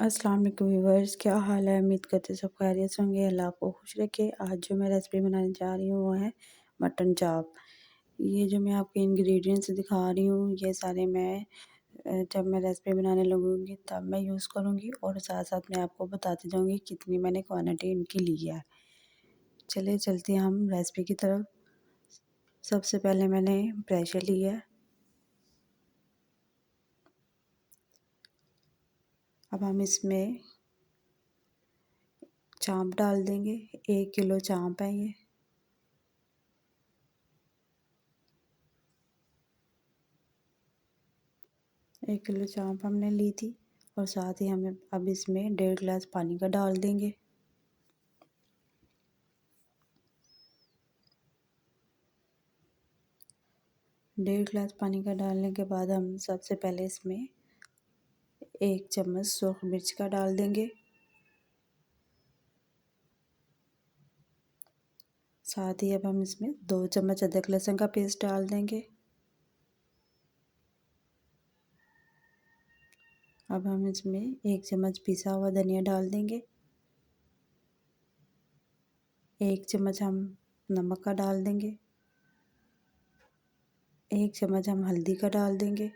अस्सलाम वालेकुम व्यूअर्स, क्या हाल है। उम्मीद करते सब खैरियत से होंगे। अल्लाह आपको खुश रखे। आज जो मैं रेसिपी बनाने जा रही हूँ वो है मटन चाप। ये जो मैं आपके इंग्रेडिएंट्स दिखा रही हूँ ये सारे मैं जब मैं रेसिपी बनाने लगूँगी तब मैं यूज़ करूँगी और साथ साथ मैं आपको बताती जाऊँगी कितनी मैंने क्वांटिटी इनकी ली है। चलिए चलते हैं हम रेसिपी की तरफ। सबसे पहले मैंने प्रेशर लिया है। अब हम इसमें चाँप डाल देंगे। 1 किलो चाँप है ये। एक किलो चाँप हमने ली थी और साथ ही हमें अब इसमें 1.5 गिलास पानी का डाल देंगे। डेढ़ गिलास पानी का डालने के बाद हम सबसे पहले इसमें 1 चम्मच सूखी मिर्च का डाल देंगे। साथ ही अब हम इसमें 2 चम्मच अदरक लहसुन का पेस्ट डाल देंगे। अब हम इसमें 1 चम्मच पिसा हुआ धनिया डाल देंगे। 1 चम्मच हम नमक का डाल देंगे। 1 चम्मच हम हल्दी का डाल देंगे।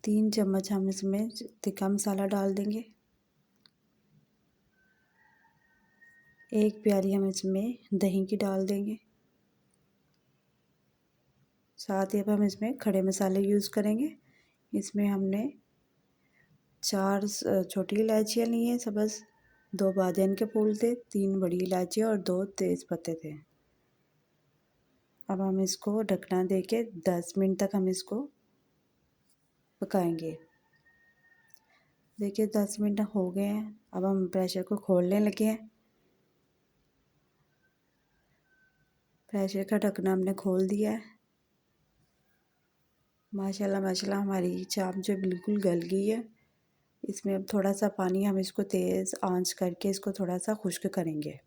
3 चम्मच हम इसमें तिक्का मसाला डाल देंगे। 1 प्याली हम इसमें दही की डाल देंगे। साथ ही अब हम इसमें खड़े मसाले यूज़ करेंगे। इसमें हमने 4 छोटी इलायचियाँ ली हैं सबस, 2 बादियान के फूल थे, 3 बड़ी इलायची और 2 तेज़ पत्ते थे। अब हम इसको ढकना देके 10 मिनट तक हम इसको पकाएंगे। देखिए 10 मिनट हो गए हैं। अब हम प्रेशर को खोलने लगे हैं। प्रेशर का ढकना हमने खोल दिया है। माशाल्लाह माशाल्लाह हमारी चाप जो बिल्कुल गल गई है। इसमें अब थोड़ा सा पानी हम इसको तेज़ आंच करके इसको थोड़ा सा खुश्क करेंगे।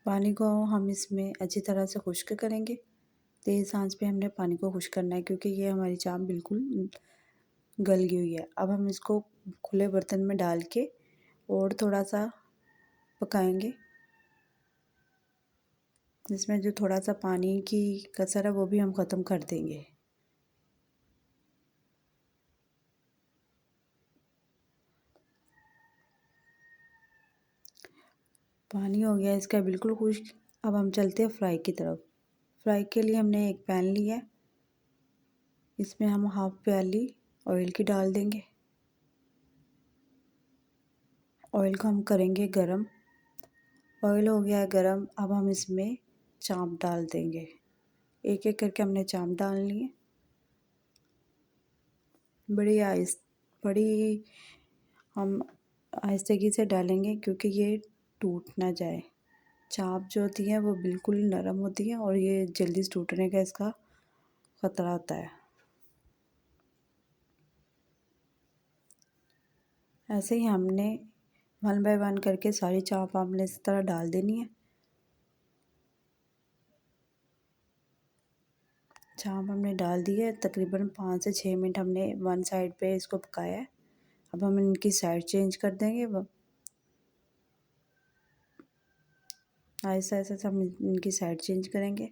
पानी को हम इसमें अच्छी तरह से खुश्क करेंगे। तेज़ आंच पे हमने पानी को खुश्क करना है क्योंकि ये हमारी चाप बिल्कुल गल गई हुई है। अब हम इसको खुले बर्तन में डाल के और थोड़ा सा पकाएंगे। इसमें जो थोड़ा सा पानी की कसर है वो भी हम ख़त्म कर देंगे। पानी हो गया इसका बिल्कुल खुश्क। अब हम चलते हैं फ्राई की तरफ। फ्राई के लिए हमने एक पैन लिया। इसमें हम हाफ प्याली ऑयल की डाल देंगे। ऑयल को हम करेंगे गरम। ऑयल हो गया है गरम। अब हम इसमें चाँप डाल देंगे। एक एक करके हमने चाँप डालनी है। बड़ी हम आहिस्तगी से डालेंगे क्योंकि ये टूट ना जाए। चाँप जो होती है वो बिल्कुल नरम होती है और ये जल्दी से टूटने का इसका ख़तरा होता है। ऐसे ही हमने 1 बाय 1 करके सारी चाँप हमने इस तरह डाल देनी है। चाँप हमने डाल दी है। तकरीबन 5 से 6 मिनट हमने वन साइड पे इसको पकाया है। अब हम इनकी साइड चेंज कर देंगे। ऐसा ऐसा हम इनकी साइड चेंज करेंगे।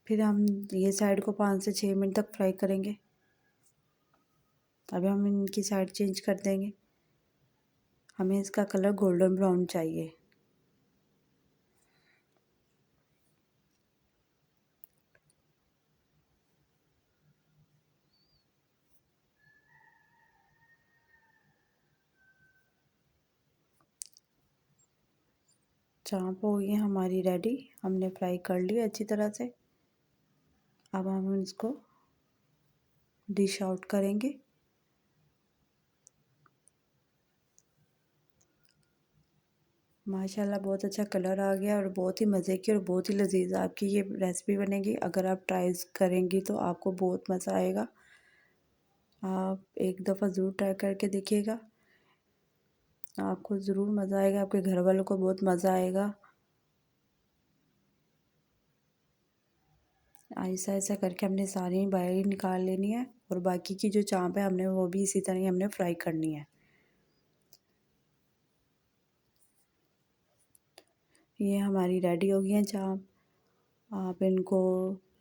फिर हम ये साइड को 5 से 6 मिनट तक फ्राई करेंगे। अब हम इनकी साइड चेंज कर देंगे। हमें इसका कलर गोल्डन ब्राउन चाहिए। चाँप हो गई है हमारी रेडी। हमने फ्राई कर लिया अच्छी तरह से। अब हम इसको डिश आउट करेंगे। माशाल्लाह बहुत अच्छा कलर आ गया और बहुत ही मज़े की और बहुत ही लज़ीज़ आपकी ये रेसिपी बनेगी। अगर आप ट्राई करेंगी तो आपको बहुत मज़ा आएगा। आप एक दफ़ा ज़रूर ट्राई करके देखिएगा। आपको ज़रूर मज़ा आएगा, आपके घर वालों को बहुत मज़ा आएगा। ऐसा-ऐसा करके हमने सारी बाहर निकाल लेनी है और बाकी की जो चाँप है हमने वो भी इसी तरह ही हमने फ्राई करनी है। ये हमारी रेडी हो गई हैं चाँप। आप इनको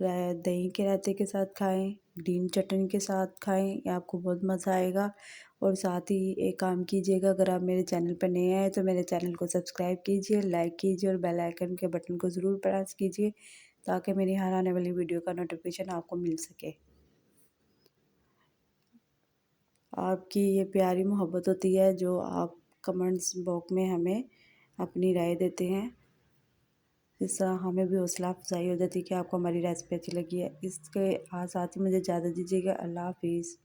दही के रायते के साथ खाएं, ग्रीन चटनी के साथ खाएं, ये आपको बहुत मज़ा आएगा। और साथ ही एक काम कीजिएगा, अगर आप मेरे चैनल पर नए आए तो मेरे चैनल को सब्सक्राइब कीजिए, लाइक कीजिए और बेल आइकन के बटन को ज़रूर प्रेस कीजिए ताकि मेरी हर आने वाली वीडियो का नोटिफिकेशन आपको मिल सके। आपकी ये प्यारी मोहब्बत होती है जो आप कमेंट्स बॉक्स में हमें अपनी राय देते हैं। इस तरह हमें भी हौसला अफ़ज़ाई हो जाती है कि आपको हमारी रेसिपी अच्छी लगी है। इसके साथ ही मुझे इजाज़त दीजिएगा। अल्लाह हाफ़िज़।